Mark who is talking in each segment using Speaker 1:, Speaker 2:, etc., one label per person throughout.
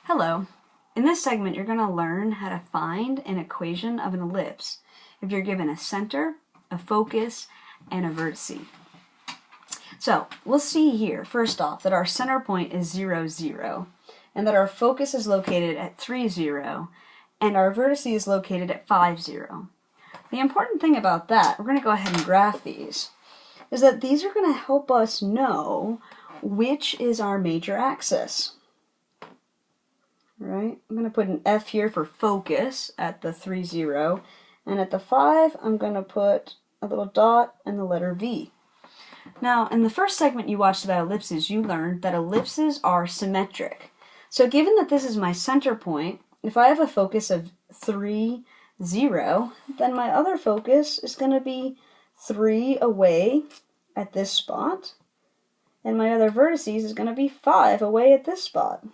Speaker 1: Hello. In this segment, you're going to learn how to find an equation of an ellipse if you're given a center, a focus, and a vertice. So, we'll see here, first off, that our center point is 0, 0, and that our focus is located at 3, 0, and our vertice is located at 5, 0. The important thing about that, we're going to go ahead and graph these, is that these are going to help us know which is our major axis. Right? I'm going to put an F here for focus at the 3, 0, and at the 5, I'm going to put a little dot and the letter V. Now, in the first segment you watched about ellipses, you learned that ellipses are symmetric. So given that this is my center point, if I have a focus of 3, 0, then my other focus is going to be 3 away at this spot, and my other vertices is going to be 5 away at this spot.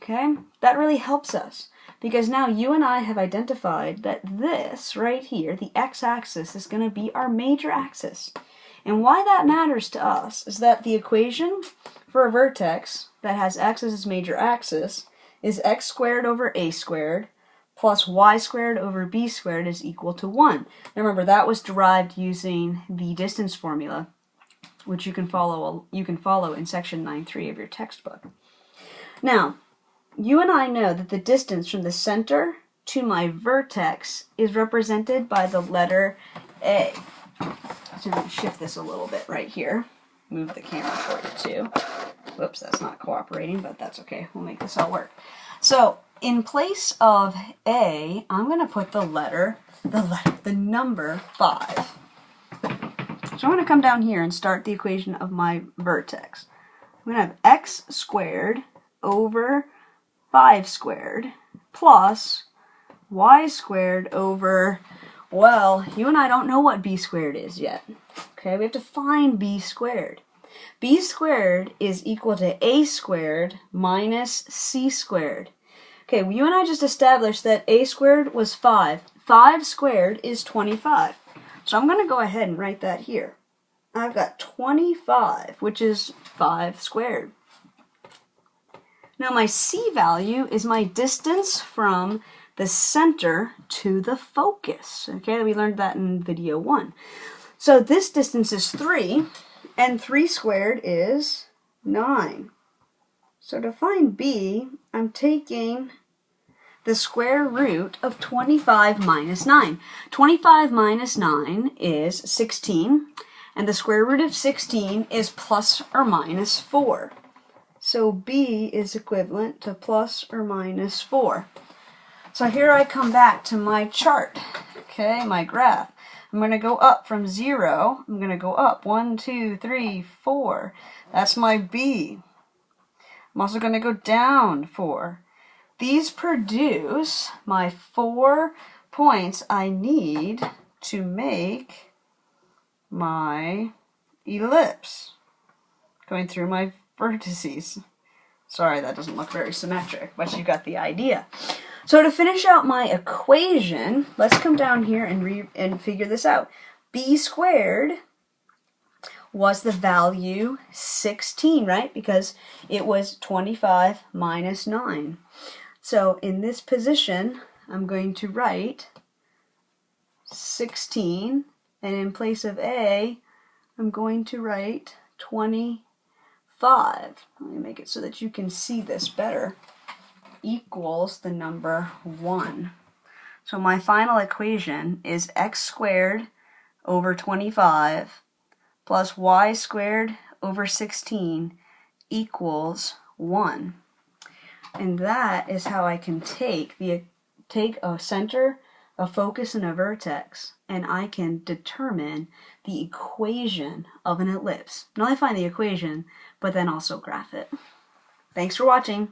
Speaker 1: Okay, that really helps us because now you and I have identified that this right here, the x-axis, is going to be our major axis. And why that matters to us is that the equation for a vertex that has x as its major axis is x squared over a squared plus y squared over b squared is equal to 1. Now remember, that was derived using the distance formula, which you can follow in section 9.3 of your textbook. Now, you and I know that the distance from the center to my vertex is represented by the letter A. So I'm going to shift this a little bit right here. Move the camera for you too. Whoops, that's not cooperating, but that's okay. We'll make this all work. So in place of A, I'm going to put the number 5. So I'm going to come down here and start the equation of my vertex. I'm going to have x squared over 5 squared plus y squared over, well, you and I don't know what b squared is yet. Okay, we have to find b squared. B squared is equal to a squared minus c squared. Okay, well, you and I just established that a squared was 5. 5 squared is 25. So I'm going to go ahead and write that here. I've got 25, which is 5 squared. Now my c value is my distance from the center to the focus. Okay, we learned that in video 1. So this distance is 3, and 3 squared is 9. So to find b, I'm taking the square root of 25 minus 9. 25 minus 9 is 16, and the square root of 16 is plus or minus 4. So b is equivalent to plus or minus 4. So here I come back to my chart, okay, my graph. I'm going to go up from 0. I'm going to go up 1, 2, 3, 4. That's my b. I'm also going to go down 4. These produce my 4 points I need to make my ellipse going through my vertices. Sorry, that doesn't look very symmetric, but you got the idea. So to finish out my equation, let's come down here and figure this out. B squared was the value 16, right? Because it was 25 minus 9. So in this position, I'm going to write 16, and in place of A, I'm going to write 25. Let me make it so that you can see this better. Equals the number 1. So my final equation is x squared over 25 plus y squared over 16 equals 1. And that is how I can take a center, a focus, and a vertex, and I can determine the equation of an ellipse. Not only find the equation, but then also graph it. Thanks for watching.